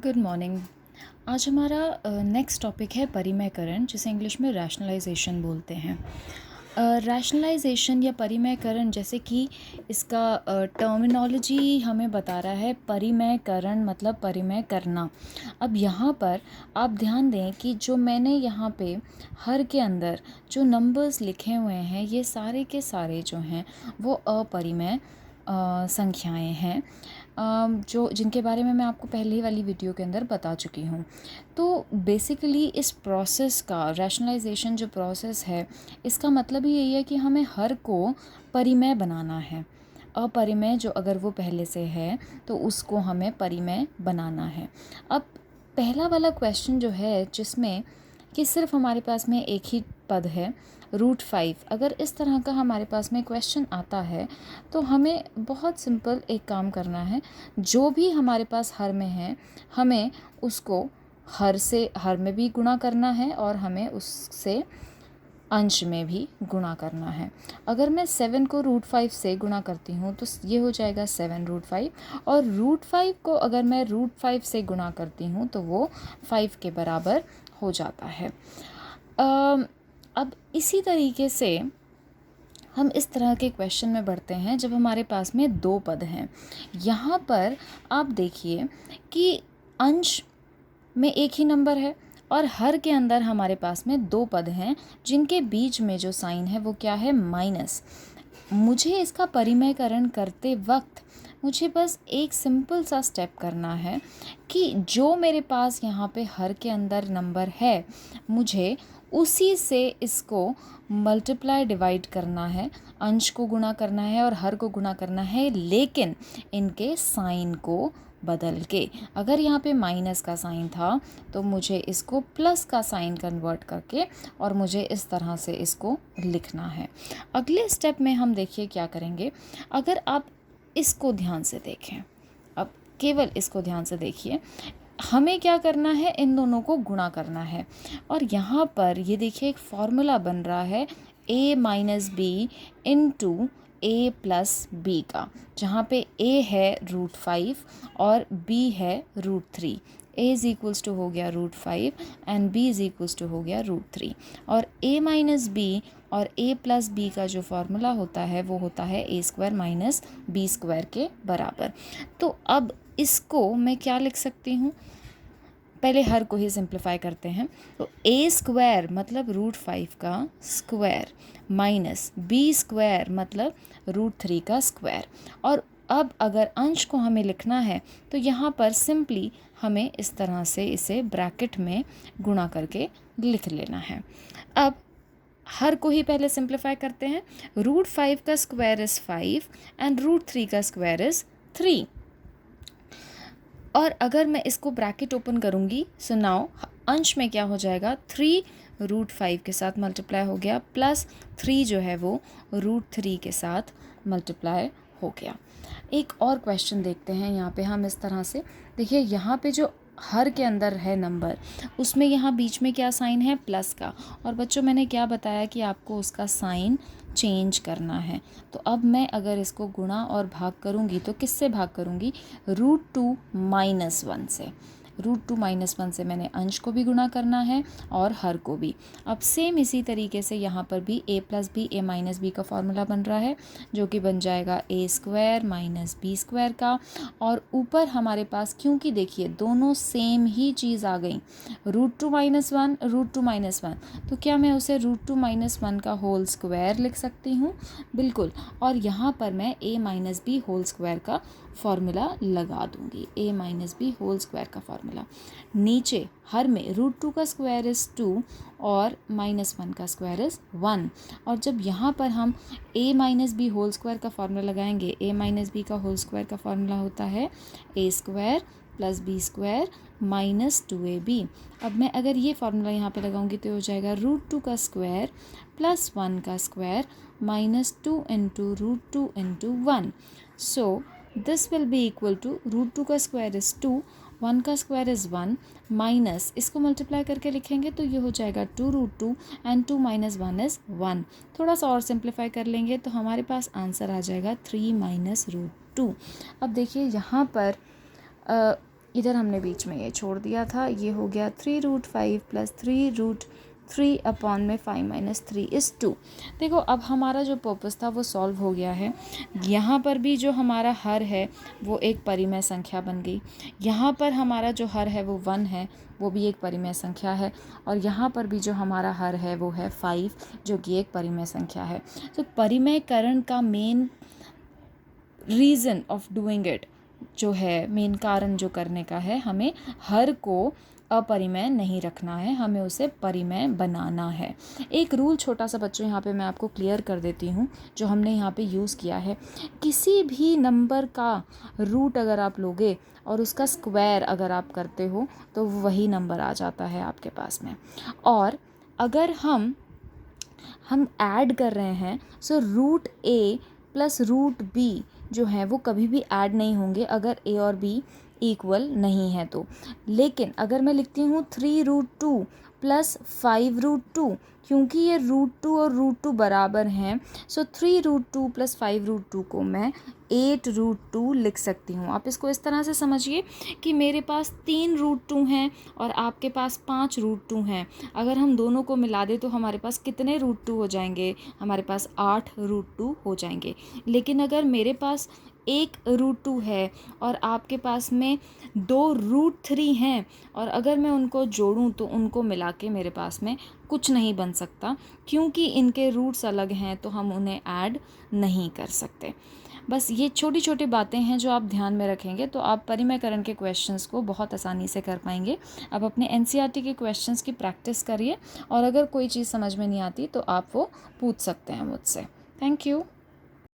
Good morning. आज हमारा next topic है परिमयकरण, जिसे इंग्लिश में रैशनलाइजेशन बोलते हैं। रैशनलाइजेशन या परिमयकरण, जैसे कि इसका टर्मिनोलॉजी हमें बता रहा है, परिमयकरण मतलब परिमय करना। अब यहाँ पर आप ध्यान दें कि जो मैंने यहाँ पे हर के अंदर जो नंबर्स लिखे हुए हैं, ये सारे के सारे जो हैं वो अपरिमेय संख्याएं हैं, जो जिनके बारे में मैं आपको पहले वाली वीडियो के अंदर बता चुकी हूँ। तो बेसिकली इस प्रोसेस का, रैशनलाइजेशन जो प्रोसेस है, इसका मतलब ही यही है कि हमें हर को परिमेय बनाना है। अपरिमेय जो अगर वो पहले से है तो उसको हमें परिमेय बनाना है। अब पहला वाला क्वेश्चन जो है, जिसमें कि सिर्फ हमारे पास में एक ही पद है, √5, अगर इस तरह का हमारे पास में क्वेश्चन आता है तो हमें बहुत सिंपल एक काम करना है। जो भी हमारे पास हर में है, हमें उसको हर में भी गुणा करना है और हमें उससे अंश में भी गुणा करना है। अगर मैं 7 को √5 से गुणा करती हूँ तो ये हो जाएगा 7√5, और √5 को अगर मैं √5 से गुणा करती हूँ तो वो 5 के बराबर हो जाता है। अब इसी तरीके से हम इस तरह के क्वेश्चन में बढ़ते हैं जब हमारे पास में दो पद हैं। यहाँ पर आप देखिए कि अंश में एक ही नंबर है और हर के अंदर हमारे पास में दो पद हैं, जिनके बीच में जो साइन है वो क्या है, माइनस। मुझे इसका परिमयकरण करते वक्त मुझे बस एक सिंपल सा स्टेप करना है कि जो मेरे पास यहाँ पे हर के अंदर नंबर है, मुझे उसी से इसको मल्टीप्लाई डिवाइड करना है, अंश को गुणा करना है और हर को गुणा करना है, लेकिन इनके साइन को बदल के। अगर यहाँ पे माइनस का साइन था तो मुझे इसको प्लस का साइन कन्वर्ट करके और मुझे इस तरह से इसको लिखना है। अगले स्टेप में हम देखिए क्या करेंगे। अगर आप इसको ध्यान से देखें, अब केवल इसको ध्यान से देखिए, हमें क्या करना है, इन दोनों को गुणा करना है। और यहाँ पर ये देखिए एक फॉर्मूला बन रहा है a minus B into a plus B का, जहाँ पे a है √5 और b है √3। a इज इक्वल्स टू हो गया √5 and b is equals to हो गया √3। और a माइनस बी और a प्लस बी का जो फॉर्मूला होता है वो होता है a² माइनस b² के बराबर। तो अब इसको मैं क्या लिख सकती हूँ, पहले हर को ही सिंप्लीफाई करते हैं। तो a² मतलब √5 का स्क्वायर माइनस b² मतलब √3 का स्क्वायर। और अब अगर अंश को हमें लिखना है तो यहाँ पर सिंपली हमें इस तरह से इसे ब्रैकेट में गुणा करके लिख लेना है। अब हर को ही पहले सिंप्लीफाई करते हैं। √5 का स्क्वायर इज़ 5 एंड √3 का स्क्वायर इज़ 3। और अगर मैं इसको ब्रैकेट ओपन करूँगी, सो नाउ अंश में क्या हो जाएगा, 3 √5 के साथ मल्टीप्लाई हो गया, प्लस 3 जो है वो √3 के साथ मल्टीप्लाई हो गया। एक और क्वेश्चन देखते हैं। यहाँ पे हम इस तरह से देखिए, यहाँ पे जो हर के अंदर है नंबर, उसमें यहाँ बीच में क्या साइन है, प्लस का। और बच्चों मैंने क्या बताया कि आपको उसका साइन चेंज करना है। तो अब मैं अगर इसको गुणा और भाग करूँगी तो किससे भाग करूँगी, √2 - 1 से। √2 - 1 से मैंने अंश को भी गुणा करना है और हर को भी। अब सेम इसी तरीके से यहाँ पर भी a plus B a minus B का फॉर्मूला बन रहा है, जो कि बन जाएगा a² माइनस b² का। और ऊपर हमारे पास, क्योंकि देखिए दोनों सेम ही चीज़ आ गई, √2 - 1 √2 - 1, तो क्या मैं उसे √2 - 1 का होल स्क्वायर लिख सकती हूँ, बिल्कुल। और यहाँ पर मैं a minus B whole square का फॉर्मूला लगा दूंगी, a minus B whole square का फॉर्मूला। नीचे हर में √2 का स्क्वायर इज़ 2 और -1 का स्क्वायर इज़ 1। और जब यहाँ पर हम a minus B whole square का फॉर्मूला लगाएंगे, a माइनस बी का होल स्क्वायर का फॉर्मूला होता है a² plus b² minus 2ab। अब मैं अगर ये फार्मूला यहाँ पे लगाऊंगी तो हो जाएगा √2 का स्क्वायर प्लस 1 का square minus 2 into √2 into 1। So this will be equal to √2 का स्क्वायर इज़ 2, 1 का स्क्वायर इज़ 1, माइनस इसको मल्टीप्लाई करके लिखेंगे तो ये हो जाएगा 2√2 एंड 2 - 1 इज़ 1। थोड़ा सा और सिंप्लीफाई कर लेंगे तो हमारे पास आंसर आ जाएगा 3 - √2। अब देखिए यहाँ पर इधर हमने बीच में ये छोड़ दिया था, ये हो गया 3√5 प्लस 3√3/5 - 3 = 2। देखो अब हमारा जो पर्पस था वो सॉल्व हो गया है। यहाँ पर भी जो हमारा हर है वो एक परिमेय संख्या बन गई, यहाँ पर हमारा जो हर है वो 1 है, वो भी एक परिमेय संख्या है, और यहाँ पर भी जो हमारा हर है वो है 5, जो कि एक परिमेय संख्या है। तो परिमेयकरण का main reason of doing it जो है, मेन कारण जो करने का है, हमें हर को अपरिमेय नहीं रखना है, हमें उसे परिमेय बनाना है। एक रूल छोटा सा बच्चों यहाँ पे मैं आपको क्लियर कर देती हूँ, जो हमने यहाँ पे यूज़ किया है। किसी भी नंबर का रूट अगर आप लोगे और उसका स्क्वायर अगर आप करते हो तो वही नंबर आ जाता है आपके पास में। और अगर हम ऐड कर रहे हैं, सो √a प्लस √b जो है वो कभी भी ऐड नहीं होंगे अगर a और b इक्वल नहीं है तो। लेकिन अगर मैं लिखती हूँ 3√2 प्लस 5√2, क्योंकि ये √2 और √2 बराबर हैं, सो 3√2 प्लस 5√2 को मैं 8√2 लिख सकती हूँ। आप इसको इस तरह से समझिए कि मेरे पास 3√2 हैं और आपके पास 5√2 हैं। अगर हम दोनों को मिला दें तो हमारे पास कितने √2 हो जाएंगे? हमारे पास 8√2 हो जाएंगे। लेकिन अगर मेरे पास 1√2 है और आपके पास में 2√3 हैं, और अगर मैं उनको जोड़ूं तो उनको मिला के मेरे पास में कुछ नहीं बन सकता, क्योंकि इनके रूट्स अलग हैं तो हम उन्हें ऐड नहीं कर सकते। बस ये छोटी छोटी बातें हैं जो आप ध्यान में रखेंगे तो आप परिमेयकरण के क्वेश्चंस को बहुत आसानी से कर पाएंगे। आप अपने एनसीईआरटी के क्वेश्चंस की प्रैक्टिस करिए, और अगर कोई चीज़ समझ में नहीं आती तो आप वो पूछ सकते हैं मुझसे। Thank you.